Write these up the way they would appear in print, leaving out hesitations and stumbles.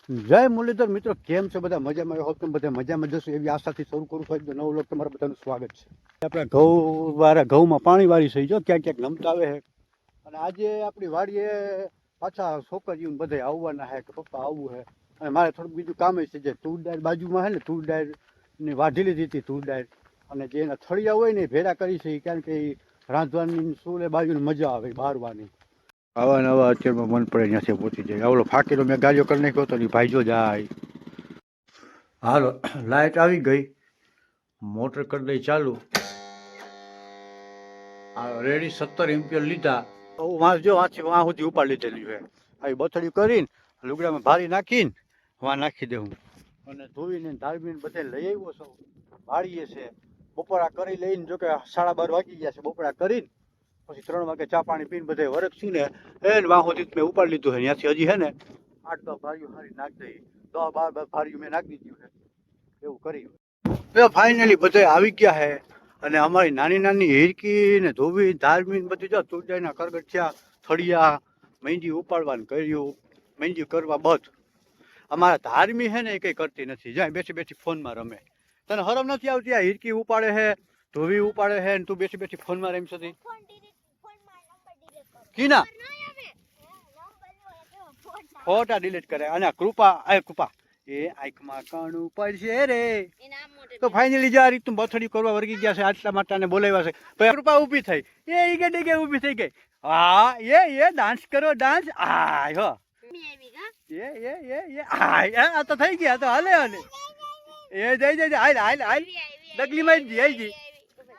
જય મુરલીધર મિત્રો, કેમ છે બધા? મજામાં હોવ તમે બધા મજામાં જશો એવી આશાથી શરૂ કરું છું. નવો લોક તમારા બધાનું સ્વાગત છે. આપણે ઘઉંમાં પાણી વાળી થઈ જો ક્યાંક ક્યાંક નમતા આવે છે. અને આજે આપણી વાડીએ પાછા છોકરીઓ બધા આવવાના છે કે પપ્પા આવવું છે. અને મારે થોડુંક બીજું કામ છે, જે તુર ડાળ બાજુમાં છે ને, તુર ડાળની વાઢી લીધી હતી તુર ડાળ. અને જે એના થળિયા હોય ને એ ભેડા કરી છે, કારણ કે એ રાંધવાની સુલે બાજુની મજા આવે બહારવાની. આવા નવા અત્યારમાં મન પડે ત્યાંથી પહોંચી જાય. આવલો ફાંકીનો મેં ગાડીઓ કરી નાખ્યો હતો ને ભાઈજો જાય. હાલો, લાઇટ આવી ગઈ, મોટર કરી દઈ ચાલુ. રેડી 17 એમ્પિયર લીધા. વાં જો વાં સુધી ઉપાડ લીધેલી છે. આવી બથડી કરીને લુગડામાં ભારી નાખીને વાં નાખી દેવું. અને ધોઈને ધાળવીને બધે લઈ આવ્યો છું. વાળીએ છે બપોરા કરી લઈને, જો કે 12:30 વાગી ગયા છે. બપોરા કરીને પછી 3 વાગે ચા પાણી પીને બધે વરખશું ને એને વાહોથી મેં ઉપાડી લીધું છે. ત્યાંથી હજી છે ને 8-10 ભારીઓ હારી નાખી દઈ. 10-12 ભારીઓ મેં નાખી દીધું છે. એવું કરી ફાઇનલી બધા આવી ગયા છે. અને અમારી નાની નાની હિરકી ને ધોવી ધારમી બધી જો તુરડાઈના કરગઠિયા થળિયા મહેંદી ઉપાડવાનું કર્યું. મહેંદી કરવા બધ અમારા ધાર્મી છે ને એ કંઈ કરતી નથી, જ્યાં બેઠી બેઠી ફોનમાં રમે. તને હરમ નથી આવતી? આ હિરકી ઉપાડે છે, ધોવી ઉપાડે છે, ને તું બેઠી બેઠી ફોનમાં રમી છતી. કીના ફોટા ડિલીટ કરે. અને કૃપા એ આંખમાં કણું પડશે રે. તો ફાઇનલી જે આ રીતનું બથડી કરવા વર્ગી ગયા છે, આટલા માટાને બોલાવ્યા છે. પછી કૃપા ઊભી થઈ, એ ગઈ ઊભી થઈ ગઈ. હા એ ડાન્સ કરો, ડાન્સ. આ હો આ તો થઈ ગયા. તો હાલે હાલે એ જઈ હાલ ડગલી માં જી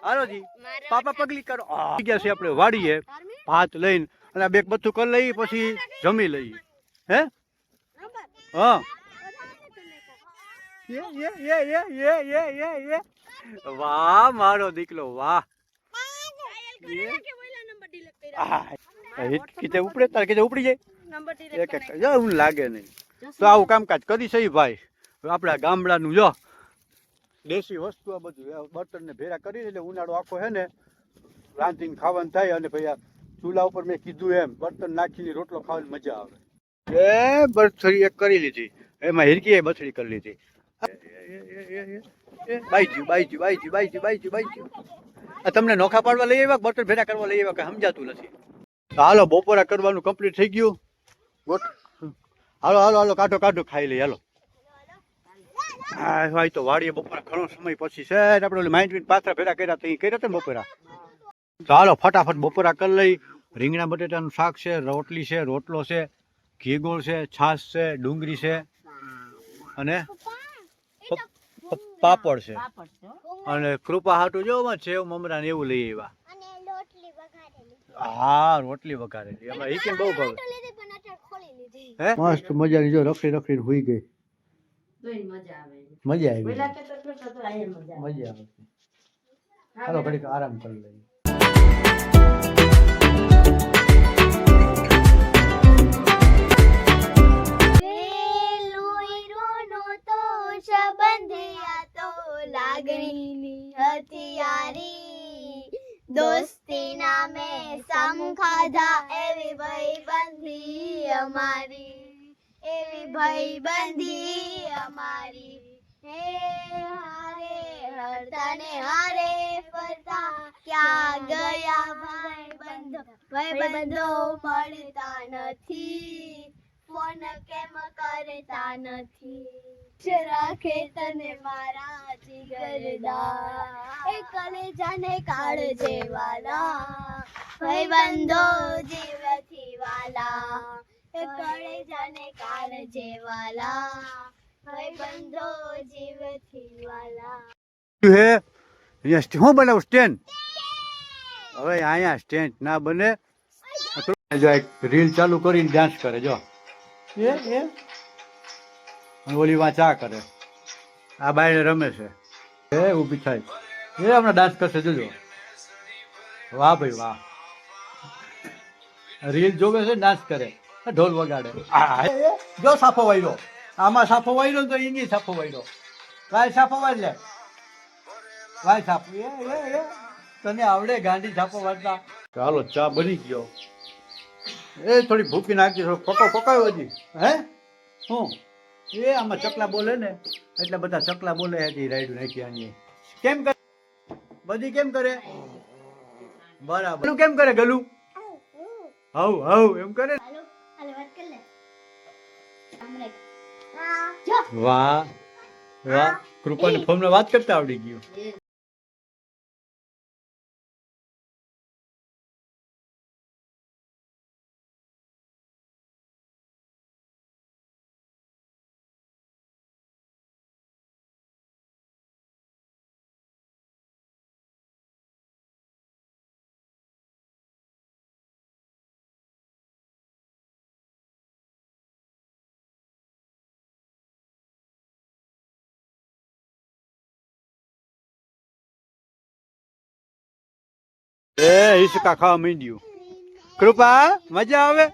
હાલો જી પાપા પગલી કરો. ગયા છે આપણે વાડીએ ભાત લઈને, અને બેગ બધું કરી લઈએ, પછી જમી લઈએ. હે હા વાહ મારો દીકલો વાહ. કીધે ઉપડે તારે કીધે ઉપડી જાય એક લાગે નહીં. તો આવું કામકાજ કરી છે ભાઈ આપડા ગામડાનું. જો દેશી વસ્તુ આ બધું બર્તન ને ભેરા કરી, એટલે ઉનાળો આખો છે ને રાંધીને ખાવાનું થાય. અને ભાઈ ચૂલા ઉપર મેં કીધું એમ બર્તન નાખીને રોટલો ખાવાની મજા આવે. એ બથડી એક કરી લીધી, એમાં હિરકી બથડી કરી લીધી. તમને નોખા પાડવા લઈ આવ્યા, બર્તન ભેરા કરવા લઈ આવ્યા, કઈ સમજાતું નથી. હાલો બપોરા કરવાનું કમ્પ્લીટ થઈ ગયું. હાલો હાલો હાલો કાઢો કાઢો ખાઈ લઈ. હાલો હા તો વાડીએ બપોરા ઘણો સમય પછી છે આપણે માઇન્ડ પાથરા ભેરા કર્યા તો એ કર્યા હતા બપોરા. તો હાલો ફટાફટ બપોરા કરી લઈ. રીંગણા બટેટાનું શાક છે, રોટલી છે, રોટલો છે, ઘી ગોળ છે, છાશ છે, ડુંગળી છે, અને પાપડ છે. અને કૃપા હાટું જોવા છે મમરા ને એવું લઈ આવ્યા. હા રોટલી વઘારેલી. એમાં એ કેમ બહુ ભાવે. મસ્ત મજાની જો રખડી રખડીને હુઈ ગઈ. મજા આવી મજા આવે. હાલો ઘડીક આરામ કરી લઈએ. દોસ્તી નામે સમ ખાધા, એવી ભાઈબંધી અમારી, એવી ભાઈબંધી અમારી. હે હારે હરતા ને હારે ફરતા, ક્યાં ગયા ભાઈબંધો? ભાઈબંધો મળતા નથી, ફોન કેમ કરતા નથી? રાખે તને મારા જીગરદા, એ કલેજાને કાળજે વાલા, ભાઈબંધો જીવથી વાલા, એ કલેજાને કાળજે વાલા, ભાઈબંધો જીવથી વાલા. શું બનાવું સ્ટેન્ડ? હવે અહીંયા સ્ટેન્ડ ના બને. જો એક રીલ ચાલુ કરીને ડાન્સ કરે જો ઓલી માં ચા કરે. આ બાઈને રમે છે એ ઊભી થાય એ હમણાં ડાન્સ કરશે જોજો. વાહ ભાઈ વાહ. રીલ જોવે છે ડાન્સ કરે, ઢોલ વગાડે. જો સાફો વાયરો, આમાં સાફો વાયરો તો એની સાફો વાયરો. વાય સાફો વાય લે, વાય સાફો. તને આવડે ગાંડી સાફો વાળતા? ચાલો ચા બની ગયો. એ થોડી ભૂકી નાખી, પકો પકાવ્યો હજી. હે શું એ આમાં ચકલા બોલે ને એટલે બધા ચકલા બોલે હતી રાઈડ નાખી આની કેમ કરે બધી કેમ કરે બરાબર ગલું કેમ કરે ગલું હવ હવ એમ કરે હાલો હાલો વાત કર લે વાહ વાહ કૃપાને ફોનમાં વાત કરતા આવડી ગયું એ હિસકા ખાવા માંડ્યું કૃપા મજા આવે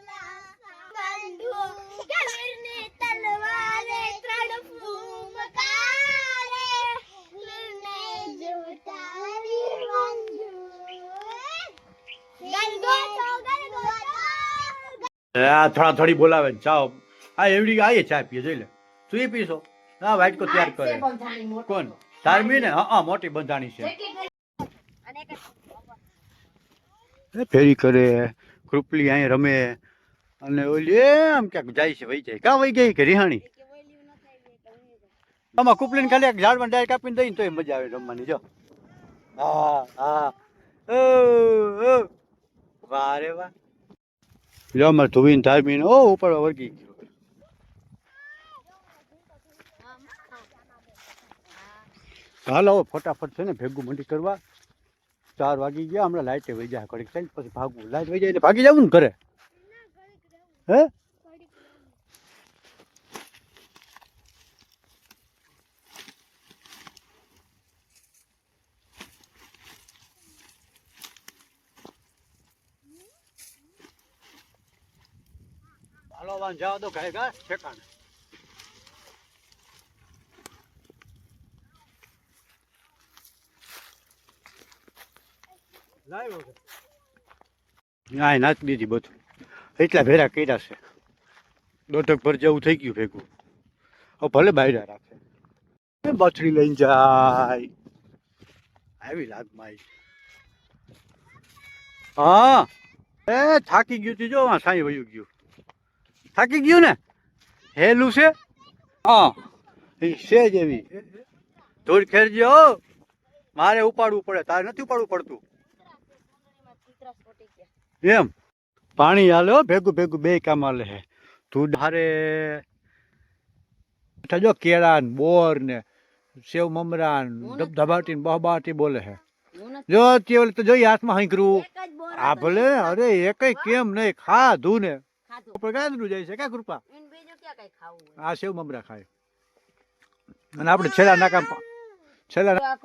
થોડા થોડી બોલાવે ને ચાઓ આ એવડી આયે ચા પીએ જોઈ લે તું એ પીશો હા વાટકો તૈયાર કરે કોણ તારમી ને હા મોટી બંધાણી છે ફેરી કરે કૃપલી અહીં રમે અને ઓલી આમ ક્યાંક જાય છે વહી જાય કાં વહી ગઈ કે રિહાણી આમાં કુપલીને ખાલી એક ઝાડમાં ડાય કાપીને દઈને તો મજા આવે રમવાની જો હા હા ઓ વાહ રે વાહ જો અમારે ધોવીને ધારમીને ઓ ઉપર વર્ગી ગયો હાલો ફટાફટ છે ને ભેગું મંડી કરવા 4 વાગી ગયા હમણાં લાઈટે વહી જાય ઘડીક થઈને પછી ભાગવું લાઈટ વહી જાય એટલે ભાગી જવું ને ઘરે હે હાલો વાન જાવ તો ગાય ગા ઠેકાણે ના નાચી દીધી બધું એટલા ભેરા કર્યા છે દોઢક પર જેવું થઈ ગયું ભેગું હવે ભલે બાયરા રાખે બછડી લઈને જાય આવી લાગમાં હા એ થાકી ગયું તું જો સાંઈ વયું ગયું થાકી ગયું ને હેલું છે હા એ છે જ એવી ધૂળ ખેરજો મારે ઉપાડવું પડે તારે નથી ઉપાડવું પડતું એમ પાણી હાલે ભેગું ભેગું બે કામ હાલે હે તું ધારે જો કેળા ને બોર ને સેવ મમરા ધબાટી ને બહબાટી બોલે હે જો તે તો જોઈએ હાથમાં હંકરું આ ભલે અરે એકય કેમ નહીં ખાધું ને ગાંદરું જાય છે ક્યાં કૃપા આ સેવ મમરા ખાય અને આપણે છેલ્લા નાકા છેલ્લા